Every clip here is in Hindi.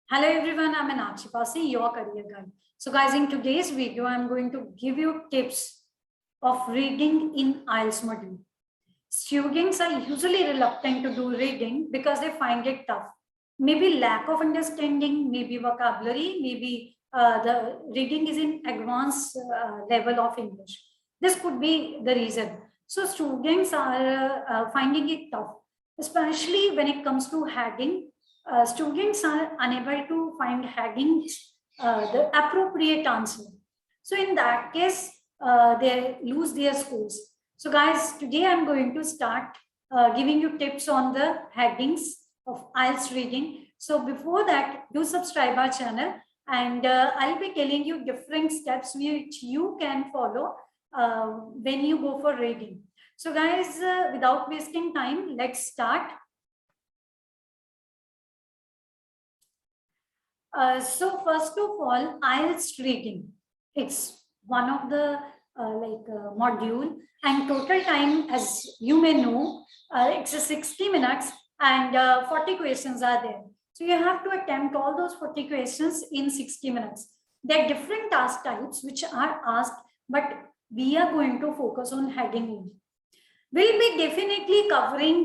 Hello everyone, I'm Anakshi Pasi, your career guide. So guys, in today's video, I'm going to give you tips of reading in IELTS module. Students are usually reluctant to do reading because they find it tough. Maybe lack of understanding, maybe vocabulary, maybe the reading is in advanced level of English. This could be the reason. So students are finding it tough, especially when it comes to heading. Students are unable to find heading the appropriate answer. So in that case, they lose their scores. So guys, today I'm going to start giving you tips on the headings of IELTS reading. So before that, do subscribe our channel and I'll be telling you different steps which you can follow when you go for reading. So guys, without wasting time, let's start. So first of all, IELTS reading. It's one of the module, and total time, as you may know, it's 60 minutes and 40 questions are there. So you have to attempt all those 40 questions in 60 minutes. There are different task types which are asked, but we are going to focus on heading only. We'll be definitely covering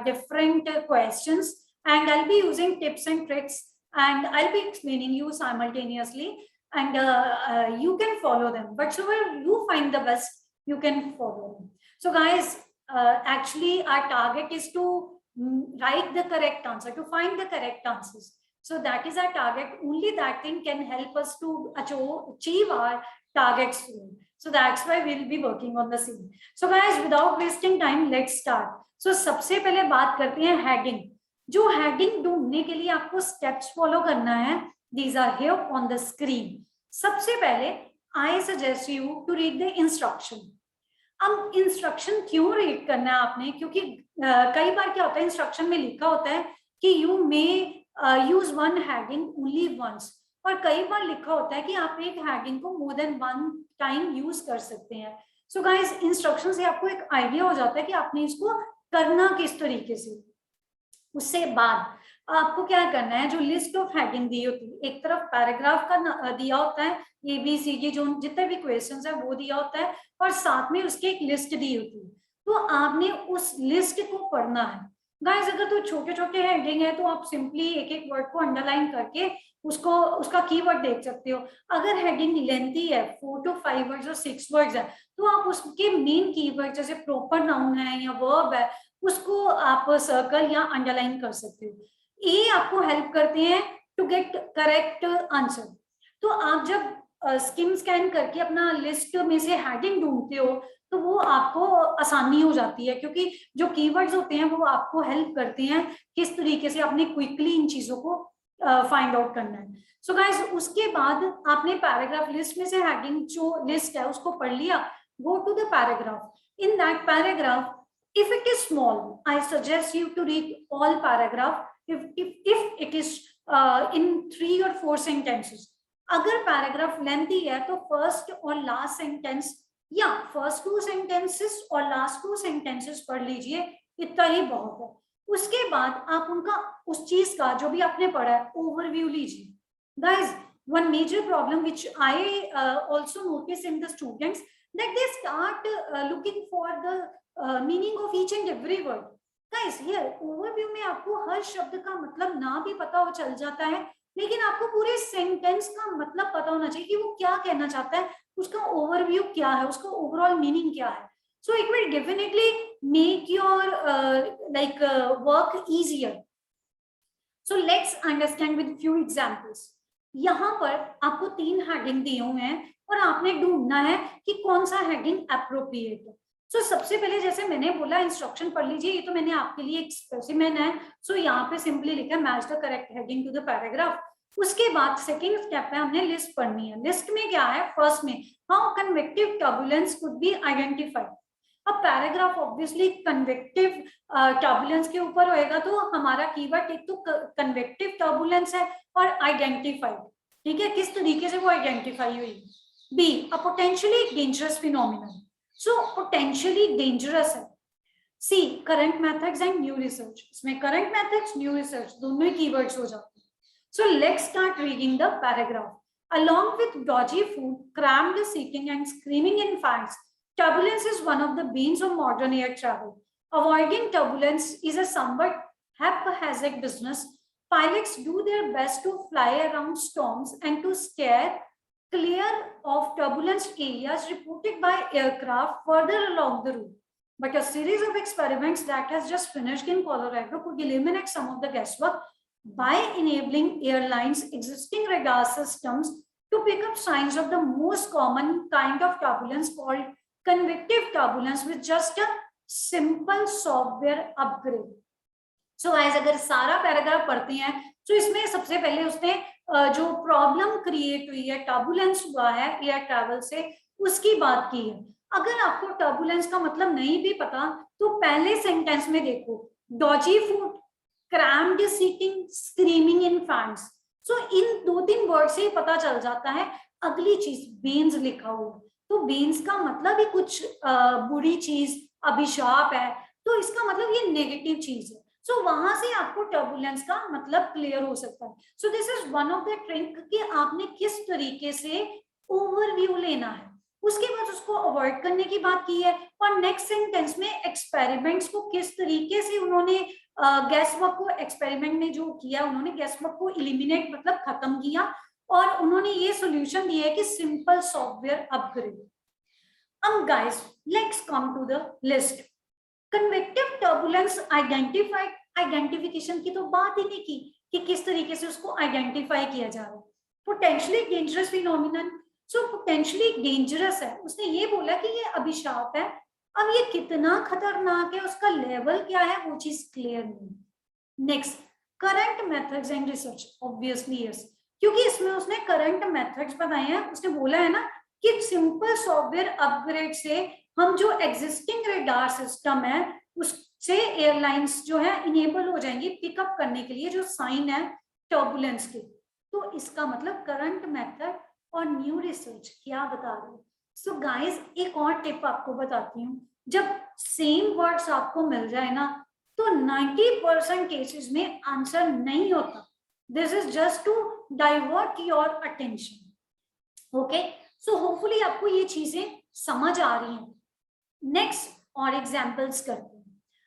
different questions, and I'll be using tips and tricks, and I'll be explaining you simultaneously, and you can follow them. But so where you find the best, you can follow them. So guys, actually our target is to write the correct answer, to find the correct answers. So that is our target. Only that thing can help us to achieve our targets soon. So that's why we'll be working on the same. So guys, without wasting time, let's start. So सबसे पहले बात करते हैं heading. जो heading ढूंढने के लिए आपको steps follow करना है, these are here on the screen. सबसे पहले I suggest you to read the instruction. अब इंस्ट्रक्शन क्यों रीड करना है आपने, क्योंकि कई बार क्या होता है, इंस्ट्रक्शन में लिखा होता है कि you may use one heading only once, और कई बार लिखा होता है कि आप एक हेडिंग को more than one time use कर सकते हैं. सो गाइस, इंस्ट्रक्शन से आपको एक आइडिया हो जाता है कि आपने इसको करना किस तरीके से. उससे बाद आपको क्या करना है, जो लिस्ट ऑफ हेडिंग दी होती है, एक तरफ पैराग्राफ का दिया होता है, ABCD जो जितने भी क्वेश्चंस है वो दिया होता है, और साथ में उसकी एक लिस्ट दी होती है. तो आपने उस लिस्ट को पढ़ना है. गाइस, अगर तो छोटे छोटे हेडिंग है तो आप सिंपली एक एक वर्ड को अंडरलाइन करके उसको उसका कीवर्ड देख सकते हो. अगर हेडिंग लेंथी है, 4 to 5 वर्ड्स और 6 वर्ड्स है, तो आप उसके मेन कीवर्ड जैसे प्रॉपर नाउन है या वर्ब है, उसको आप सर्कल या अंडरलाइन कर सकते हो. ये आपको हेल्प करते हैं टू गेट करेक्ट आंसर. तो आप जब स्किम स्कैन करके अपना लिस्ट में से हेडिंग ढूंढते हो तो वो आपको आसानी हो जाती है, क्योंकि जो कीवर्ड्स होते हैं वो आपको हेल्प करते हैं किस तरीके से आपने क्विकली इन चीजों को फाइंड आउट करना है. सो गाइस, उसके बाद आपने पैराग्राफ लिस्ट में से हेडिंग जो लिस्ट है उसको पढ़ लिया. Go to the paragraph. In that paragraph, if it is small, I suggest you to read all paragraph. If it is in 3 or 4 sentences. अगर पैराग्राफ लेंथी है तो फर्स्ट और लास्ट सेंटेंस या फर्स्ट 2 sentences और लास्ट 2 sentences पढ़ लीजिए, इतना ही बहुत है. उसके बाद आप उनका उस चीज का जो भी आपने पढ़ा है ओवरव्यू लीजिए. Guys, one major problem which I also notice in the students that they start looking for the meaning of each and every word. Guys, here overview में आपको हर शब्द का मतलब ना भी पता हो चल जाता है, लेकिन आपको पूरे सेंटेंस का मतलब पता होना चाहिए कि वो क्या कहना चाहता है, उसका ओवरव्यू क्या है, उसका ओवरऑल मीनिंग क्या है. So it will definitely make your work easier. So let's understand with few examples. यहाँ पर आपको 3 हेडिंग दिए हुए हैं और आपने ढूंढना है कि कौन सा हेडिंग अप्रोप्रिएट है. सो सबसे पहले जैसे मैंने बोला, इंस्ट्रक्शन पढ़ लीजिए. ये तो मैंने आपके लिए एक स्पेसिमेन है. सो यहाँ पे सिंपली लिखा है match the correct heading to the paragraph. उसके बाद सेकेंड स्टेप है, हमने लिस्ट पढ़नी है. लिस्ट में क्या है, फर्स्ट में how convective turbulence could be identified. अब पैराग्राफ ऑब्वियसली कन्वेक्टिव टर्बुलेंस के ऊपर होएगा, तो हमारा कीवर्ड एक तो कन्वेक्टिव टर्बुलेंस है और आइडेंटिफाइड. ठीक है, किस तरीके से वो आइडेंटिफाई हुई. B, a potentially dangerous phenomenon. So potentially dangerous है. C, current methods and new research. इसमें करंट मेथड्स, न्यू रिसर्च दोनों ही कीवर्ड्स हो जाते हैं. So let's start reading the paragraph. Along with dodgy food, crammed seating and screaming infants, turbulence is one of the banes of modern air travel. Avoiding turbulence is a somewhat haphazard business. Pilots do their best to fly around storms and to scare clear of turbulence areas reported by aircraft further along the route. But a series of experiments that has just finished in Colorado could eliminate some of the guesswork by enabling airlines' existing radar systems to pick up signs of the most common kind of turbulence called convective turbulence with just a simple software upgrade. So guys, अगर सारा पैराग्राफ पढ़ते हैं तो इसमें सबसे पहले उसने जो प्रॉब्लम क्रिएट हुई है, टर्बुलेंस हुआ है एयर ट्रैवल से, उसकी बात की है. अगर आपको टर्बुलेंस का मतलब नहीं भी पता तो पहले सेंटेंस में देखो, dodgy food, crammed seating, screaming in fans. So in 2-3 word से ही पता चल जाता है. अगली चीज बेन्स लिखा हुआ, तो बेन्स का मतलब ही कुछ बुरी चीज, अभिशाप है, तो इसका मतलब ये नेगेटिव चीज है. सो वहां से आपको टर्बुलेंस का मतलब क्लियर हो सकता है. So this is one of the trick कि आपने किस तरीके से ओवरव्यू लेना है. उसके बाद उसको अवॉइड करने की बात की है. और नेक्स्ट सेंटेंस में एक्सपेरिमेंट्स को किस तरीके से उन्होंने गैस वर्क को, एक्सपेरिमेंट में जो किया उन्होंने गैस वर्क को इलिमिनेट मतलब खत्म किया, और उन्होंने ये सोल्यूशन दिया है कि सिंपल सॉफ्टवेयर अपग्रेड. अब guys let's come to the list. Convective turbulence identified, identification की तो बात ही नहीं की कि किस तरीके से उसको आइडेंटिफाई किया जा रहा है. Potentially dangerous phenomenon, so potentially dangerous है, उसने ये बोला कि ये अभिशाप है. अब ये कितना खतरनाक है, उसका लेवल क्या है, वो चीज क्लियर नहीं. Next, current methods and research. Obviously yes, क्योंकि इसमें उसने करंट मेथड्स बताए हैं. उसने बोला है ना कि सिंपल सॉफ्टवेयर अपग्रेड से हम जो एग्जिस्टिंग रेडार सिस्टम है उससे एयरलाइंस जो है इनेबल हो जाएंगी पिकअप करने के लिए जो साइन है टर्बुलेंस के. तो इसका मतलब करंट मेथड और न्यू रिसर्च क्या बता रहे हैं. सो गाइस एक और टिप आपको बताती हूँ, जब सेम वर्ड्स आपको मिल जाए ना तो 90% केसेस में आंसर नहीं होता. This is just to divert your attention. Okay, so hopefully आपको ये चीजें समझ आ रही हैं. नेक्स्ट और एग्जांपल्स करते हैं.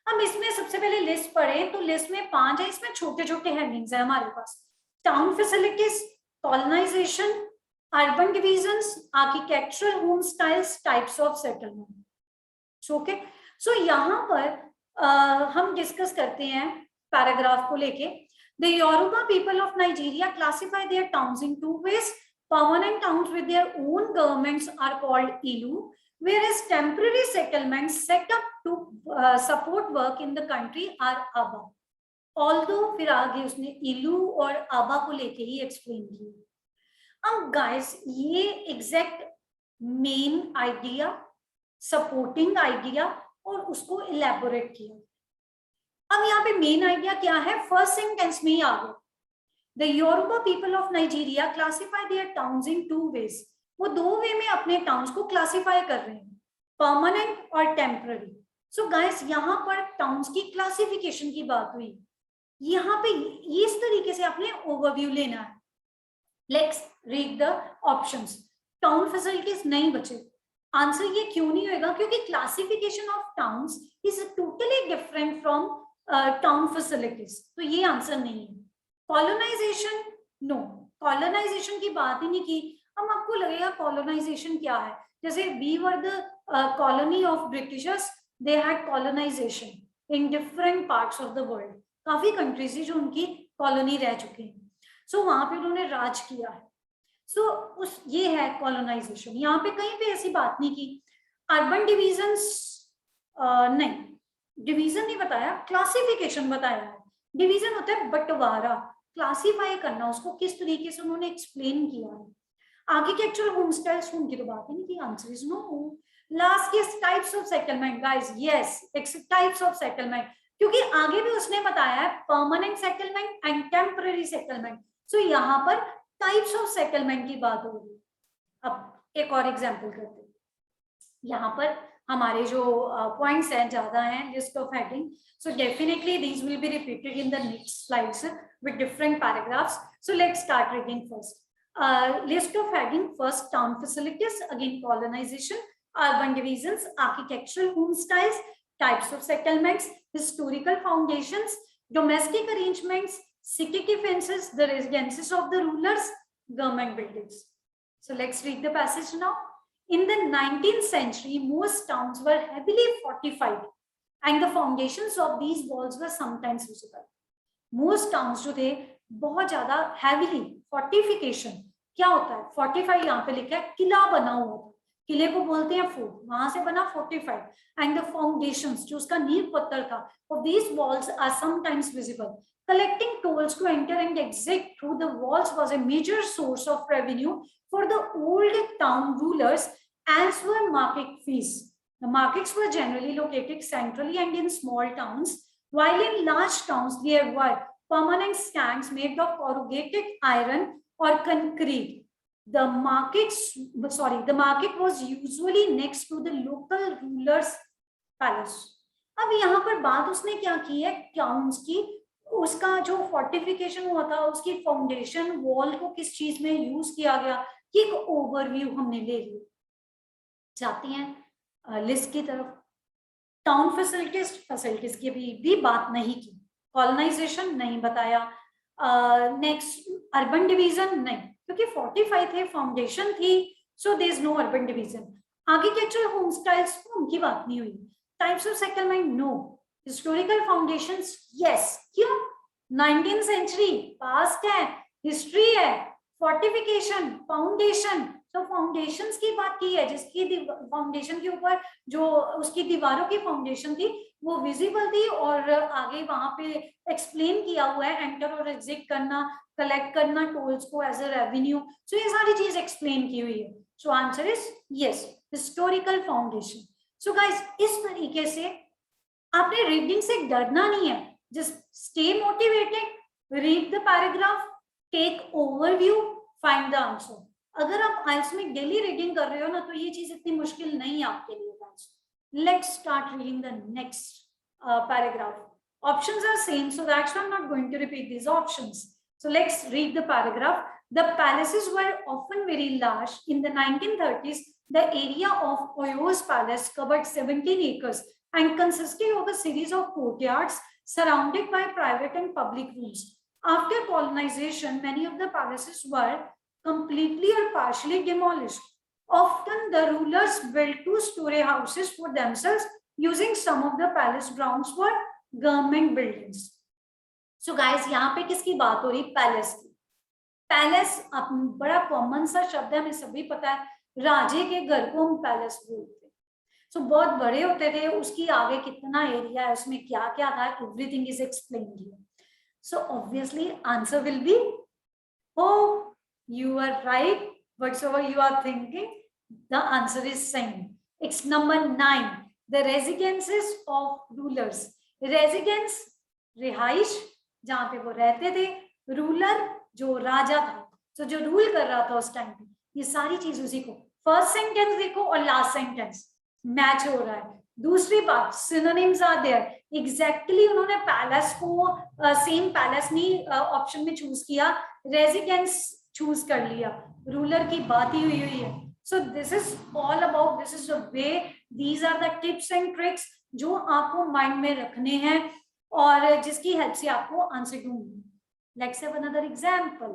हम इसमें सबसे पहले लिस्ट पढ़े तो लिस्ट में 5 है, इसमें छोटे छोटे हेडिंग्स है हमारे पास. Town facilities, colonisation, urban divisions, architectural home styles, types of settlement. Okay, so यहाँ पर हम डिस्कस करते हैं पैराग्राफ को लेके. The Yoruba people of Nigeria classify their towns in 2 ways. Permanent towns with their own governments are called ilu, whereas temporary settlements set up to support work in the country are aba. Although फिर आगे उसने इलू और आबा को लेके ही एक्सप्लेन किया. अब गाइस ये exact main idea, supporting idea और उसको इलेबोरेट किया. अब यहाँ पे मेन आइडिया क्या है, फर्स्ट सेंटेंस में ही आ गया. The Yoruba people of Nigeria classify their towns in 2 ways. वो 2 वे में अपने टाउन्स को क्लासिफाई कर रहे हैं, परमानेंट और टेम्पररी. सो गाइस यहाँ पर टाउन्स की क्लासिफिकेशन की बात हुई. यहाँ पे इस तरीके से आपने ओवरव्यू लेना है. Let's read the options. Town facilities नहीं बचे. आंसर ये क्यों नहीं होगा, क्योंकि classification of towns is totally different from town facilities, तो ये आंसर नहीं है. कॉलोनाइजेशन, नो, कॉलोनाइजेशन की बात ही नहीं की. अब आपको लगेगा कॉलोनाइजेशन क्या है, जैसे we were the colony of Britishers, they had colonisation in different parts of the world. काफी कंट्रीज जो उनकी कॉलोनी रह चुके हैं, सो वहां पे उन्होंने राज किया है. सो उस ये है कॉलोनाइजेशन. यहाँ पे कहीं पे ऐसी बात नहीं की. अर्बन डिविजन्स नहीं, डिवीजन नहीं बताया, क्लासिफिकेशन बताया है. डिवीजन होता है बंटवारा, क्लासिफाई करना, उसको किस तरीके से उन्होंने एक्सप्लेन किया है. आर्किटेक्चरल होम स्टाइल्स की तो बात ही नहीं की. Answer is no. Last is types of settlement. Guys yes, types of settlement, क्योंकि आगे भी उसने बताया है permanent settlement and temporary settlement. So यहाँ पर टाइप्स ऑफ सेटलमेंट की बात हो रही है. अब एक और एग्जांपल करते हैं. यहाँ पर हमारे जो पॉइंट्स हैं ज्यादा हैं list of heading, so definitely these will be repeated in the next slides with different paragraphs. So let's start reading first. List of heading first, town facilities, again colonization, urban divisions, architectural home styles, types of settlements, historical foundations, domestic arrangements, city defenses, the residences of the rulers, government buildings. So let's read the passage now. In the 19th century, most towns were heavily fortified and the foundations of these walls were sometimes visible. Most towns जो थे बहुत ज्यादा heavily fortification, क्या होता है fortify, यहाँ पे लिखा है किला बना हुआ था, किले को बोलते हैं फोर्ट, वहां से बना fortified, and the foundations जो उसका नींव पत्थर था of these walls are sometimes visible. Collecting tolls to enter and exit through the walls was a major source of revenue for the old town rulers, as were market fees. The markets were generally located centrally and in small towns, while in large towns there were permanent stands made of corrugated iron or concrete. The market was usually next to the local ruler's palace. अब यहाँ पर बात उसने क्या की है टाउन्स की, उसका जो फोर्टिफिकेशन हुआ था उसकी फाउंडेशन वॉल को किस चीज में यूज किया गया, कि एक ओवरव्यू हमने ले लिया. जाते हैं लिस्ट की तरफ. टाउन फैसिलिटीज की भी बात नहीं की, कॉलोनाइजेशन नहीं बताया, नेक्स्ट अर्बन डिवीजन नहीं, क्योंकि 45 थे, फाउंडेशन थी, so there is no urban division. Architectural home styles उनकी बात नहीं हुई. Types of settlement no. Historical foundations yes, क्यों, 19th सेंचुरी पास्ट है, हिस्ट्री है, फोर्टिफिकेशन, फाउंडेशन, तो फाउंडेशंस की बात की है, जिसकी फाउंडेशन के ऊपर जो उसकी दीवारों की फाउंडेशन थी वो विजिबल थी, और आगे वहां पे एक्सप्लेन किया हुआ है एंटर और एग्जिट करना, कलेक्ट करना टोल्स को एज अ रेवेन्यू, सो ये सारी चीज एक्सप्लेन की हुई है. So answer is yes, historical foundation. So guys इस तरीके से आपने रीडिंग से डरना नहीं है, just stay motivated, read the paragraph, take overview, find the answer. अगर आप आइल्स में डेली रीडिंग कर रहे हो ना, तो ये चीज इतनी मुश्किल नहीं है आपके लिए. Let's start reading the next paragraph. Options are same, so that's why I'm not going to repeat these options. So let's read the paragraph. The palaces were often very large. In the 1930s, the area of Oyo's palace covered 17 acres and consisted of a series of courtyards surrounded by private and public rooms. After colonization, many of the palaces were completely or partially demolished. Often the rulers built two-story houses for themselves, using some of the palace grounds for government buildings. So guys, यहाँ पे किसकी बात हो रही, पैलेस की. पैलेस बड़ा कॉमन सा शब्द है, हमें सभी पता है, राजे के घर को हम पैलेस बोलते हैं. सो बहुत बड़े होते थे, उसकी आगे कितना एरिया है, उसमें क्या क्या था, everything is explained here. So obviously answer will be, oh, you are right. Whatsoever you are thinking, the answer is same. It's number 9. The residences of rulers. Residence, रिहाइश, जहां पे वो रहते थे. रूलर, जो राजा था, तो जो रूल कर रहा था उस टाइम पे. ये सारी चीज उसी को. फर्स्ट सेंटेंस देखो और लास्ट सेंटेंस मैच हो रहा है. दूसरी बात, सिनोनिम्स आर देयर. एग्जैक्टली उन्होंने पैलेस को सेम पैलेस नहीं ऑप्शन में चूज किया, रेजिडेंस चूज कर लिया. रूलर की बात ही हुई है. So this is all about, this is the way, these are the tips and tricks जो आपको माइंड में रखने हैं और जिसकी हेल्प से आपको आंसर ढूंढना. Let's have another example.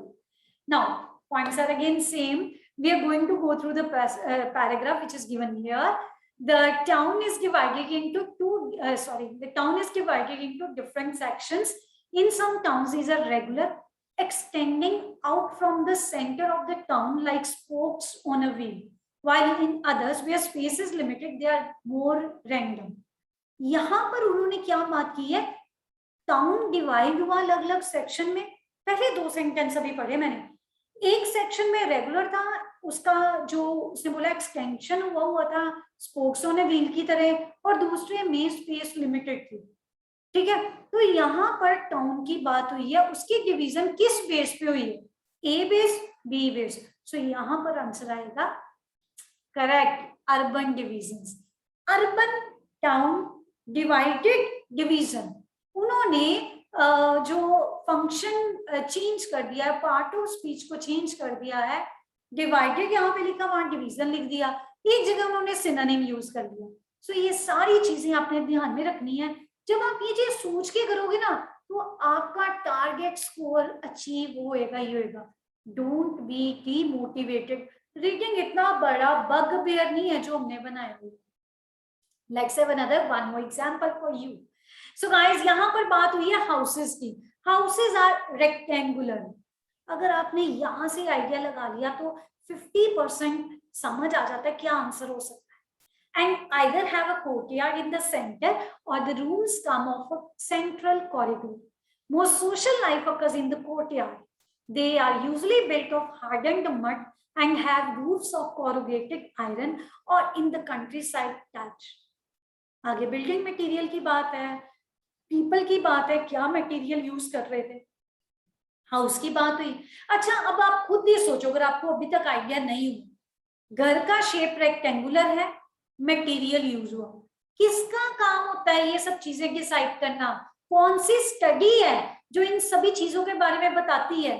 Now points are again same. We are going to go through the paragraph which is given here. The town is divided into different sections. In some towns, these are regular, extending out from the center of the town like spokes on a wheel, while in others where space is limited, they are more random. यहाँ पर उन्होंने क्या बात की है, टाउन डिवाइड हुआ अलग अलग सेक्शन में. पहले 2 सेंटेंस अभी पढ़े मैंने. एक सेक्शन में रेगुलर था, उसका जो उसने बोला एक्सटेंशन हुआ था स्पोक्स ऑन ए व्हील की तरह, और दूसरे में स्पेस लिमिटेड थी. ठीक है, तो यहाँ पर टाउन की बात हुई है, उसकी डिवीजन किस बेस पे हुई है, ए बेस, बी बेस. सो यहाँ पर आंसर आएगा correct, urban divisions. Urban town divided division, उन्होंने जो फंक्शन चेंज कर दिया है, पार्ट ऑफ स्पीच को चेंज कर दिया है, डिवाइडेड यहाँ पे लिखा, वहां डिवीजन लिख दिया, एक जगह उन्होंने सिनोनिम यूज कर लिया। सो ये सारी चीजें आपने ध्यान में रखनी है। जब आप ये चीज सोच के करोगे ना तो आपका टारगेट स्कोर अचीव होएगा ही होएगा। Don't be demotivated. रीडिंग इतना बड़ा बग बेयर नहीं है जो हमने बनाया हुआ। Let's have another one more example for you. So guys, यहाँ पर बात हुई है हाउसेस की। Houses are rectangular. अगर आपने यहाँ से आइडिया लगा लिया तो 50% समझ आ जाता है क्या आंसर हो सकता है। And either have a courtyard in the center or the rooms come off a central corridor. Most social life occurs in the courtyard. They are usually built of hardened mud and have roofs of corrugated iron or in the countryside thatch. आगे बिल्डिंग मटेरियल की बात है, पीपल की बात है, क्या मटेरियल यूज कर रहे थे, हाउस की बात हुई। अच्छा, अब आप खुद ही सोचो, अगर आपको अभी तक आइडिया नहीं हुआ, घर का शेप रेक्टेंगुलर है, मटेरियल यूज हुआ, किसका काम होता है ये सब चीजें डिसाइड करना? कौन सी स्टडी है जो इन सभी चीजों के बारे में बताती है?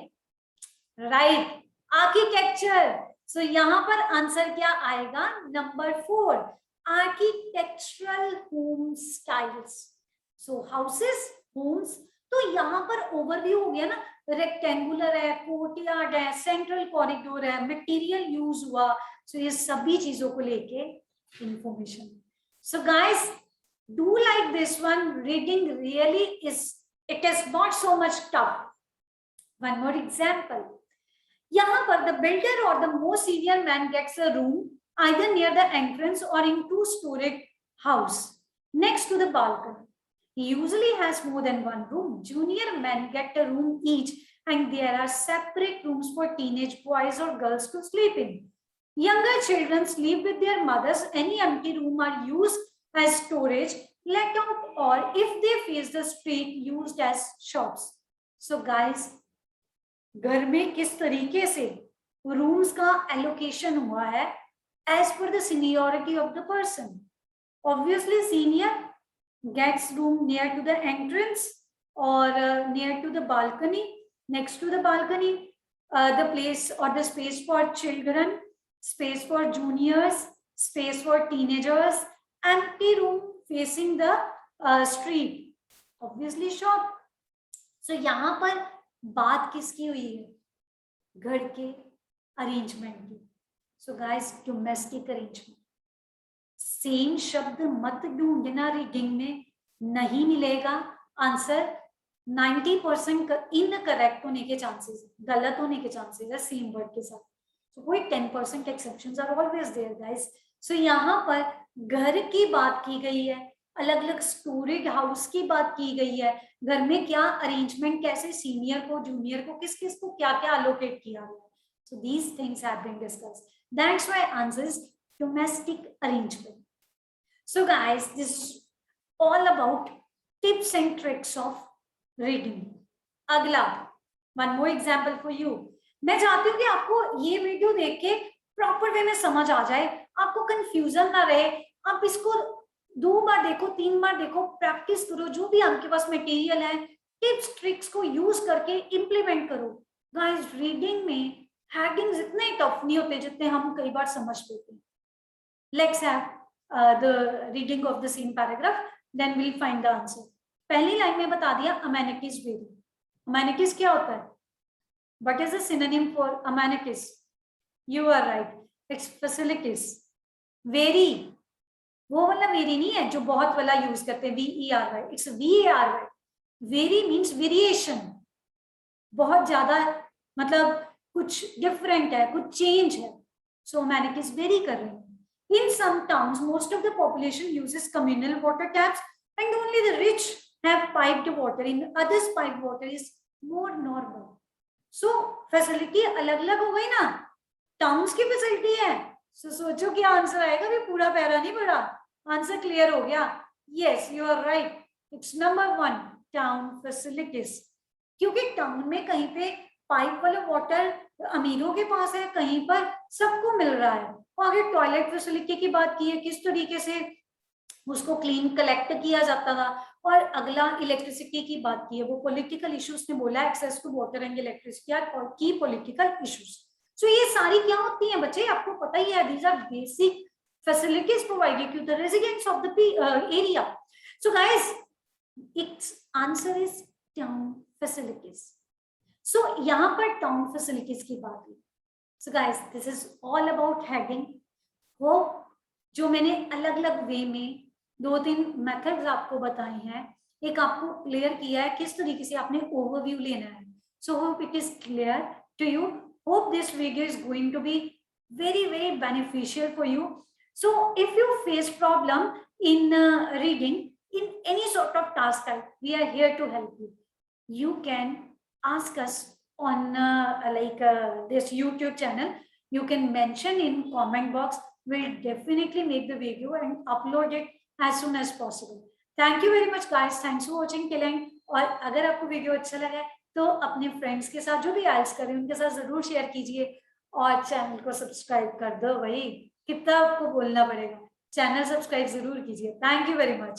Right, architecture. सो यहाँ पर आंसर क्या आएगा? Number 4, architectural home styles. So houses, homes. तो यहाँ पर ओवरव्यू हो गया ना, रेक्टेंगुलर है, कोर्टयार्ड है, सेंट्रल कॉरिडोर है, मटेरियल यूज हुआ। सो ये सभी चीजों को लेके information. So guys, do like this one, reading really it is not so much tough. One more example, यहाँ पर the builder or the most senior man gets a room either near the entrance or in two-storied house next to the balcony. He usually has more than one room. Junior men get a room each and there are separate rooms for teenage boys or girls to sleep in. Younger children sleep with their mothers. Any empty room are used as storage, let out, or if they face the street, used as shops. So guys, घर में किस तरीके से रूम्स का एलोकेशन हुआ है as per the seniority of the person. Obviously senior gets room near to the entrance और near to the balcony, next to the balcony, the place और the space for children, space for juniors, space for teenagers, empty room facing the street, obviously shop. So यहाँ पर बात किसकी हुई है? घर के अरेंजमेंट की। So guys, domestic arrangement. Same शब्द मत ढूंढना रीडिंग में, नहीं मिलेगा आंसर। 90% इनकरेक्ट होने के चांसेस, गलत होने के चांसेस है सेम वर्ड के साथ। तो कोई 10% exceptions are always there guys. So यहाँ पर घर की बात की गई है, अलग अलग स्टोरेज हाउस की बात की गई है, घर में क्या अरेंजमेंट, कैसे सीनियर को, जूनियर को, किस किस को क्या क्या अलोकेट किया गया। So these things have been discussed, that's why answer is domestic arrangement. So guys, this is all about tips and tricks of reading. अगला, one more example for you. मैं चाहती हूँ कि आपको ये वीडियो देख के प्रॉपर वे में समझ आ जाए, आपको कंफ्यूजन ना रहे। आप इसको 2 बार देखो, 3 बार देखो, प्रैक्टिस करो, जो भी आपके पास मटेरियल है, टिप्स ट्रिक्स को यूज करके इंप्लीमेंट करो। गाइस, रीडिंग में हेडिंग्स इतने टफ नहीं होते जितने हम कई बार समझ लेते हैं। Let's have the reading of the same paragraph, then will find the answer. पहली लाइन में बता दिया अमेनिटीज वेरी। अमेनिटीज क्या होता है? What is the synonym for amenities? You are right, it's facilities. Vary, वो वाला वेरी नहीं है जो बहुत वाला यूज करते हैं, VERY, it's VARY। Very means variation, बहुत ज्यादा, मतलब कुछ डिफरेंट है, कुछ चेंज है। सो अमेनिटीज वेरी कर रहे हैं। In some towns, most of the population uses communal water taps and only the rich have piped water. In others, piped water is more normal. So facility अलग-अलग हो गई ना, टाउन्स की फैसिलिटी है। So सोचो क्या आंसर आएगा, भी पूरा पैरा नहीं पढ़ा, आंसर क्लियर हो गया। Yes, you are right. It's number 1, town facilities. क्योंकि टाउन में कहीं पे पाइप वाला वाटर अमीरों के पास है, कहीं पर सबको मिल रहा है। आगे टॉयलेट फैसिलिटी की बात की है, किस तरीके से उसको क्लीन कलेक्ट किया जाता था। और अगला इलेक्ट्रिसिटी की बात की है, वो पॉलिटिकल इश्यूज ने बोला access to water and electricity are की पॉलिटिकल इश्यूज। सो ये सारी क्या होती हैं बच्चे, आपको पता ही है, these are basic facilities provided to the residents of the area. So guys, its answer is town facilities. So यहाँ पर town facilities की बात हुई। So guys, this is all about heading. वो जो मैंने अलग अलग वे में 2-3 मेथड्स आपको बताए हैं, एक आपको क्लियर किया है किस तरीके से आपने ओवरव्यू लेना है। So hope it is clear to you. Hope this video is going to be very beneficial for you. So if you face problem in reading in any sort of task type, we are here to help you. You can ask us on this YouTube channel. You can mention in comment box. We'll definitely make the video and upload it as soon as possible. Thank you very much guys. Thanks for watching till end. और अगर आपको वीडियो अच्छा लगा है तो अपने फ्रेंड्स के साथ जो भी आइल्स कर रहे हैं उनके साथ जरूर शेयर कीजिए और चैनल को सब्सक्राइब कर दो भाई, कितना आपको बोलना पड़ेगा, चैनल सब्सक्राइब जरूर कीजिए। Thank you very much.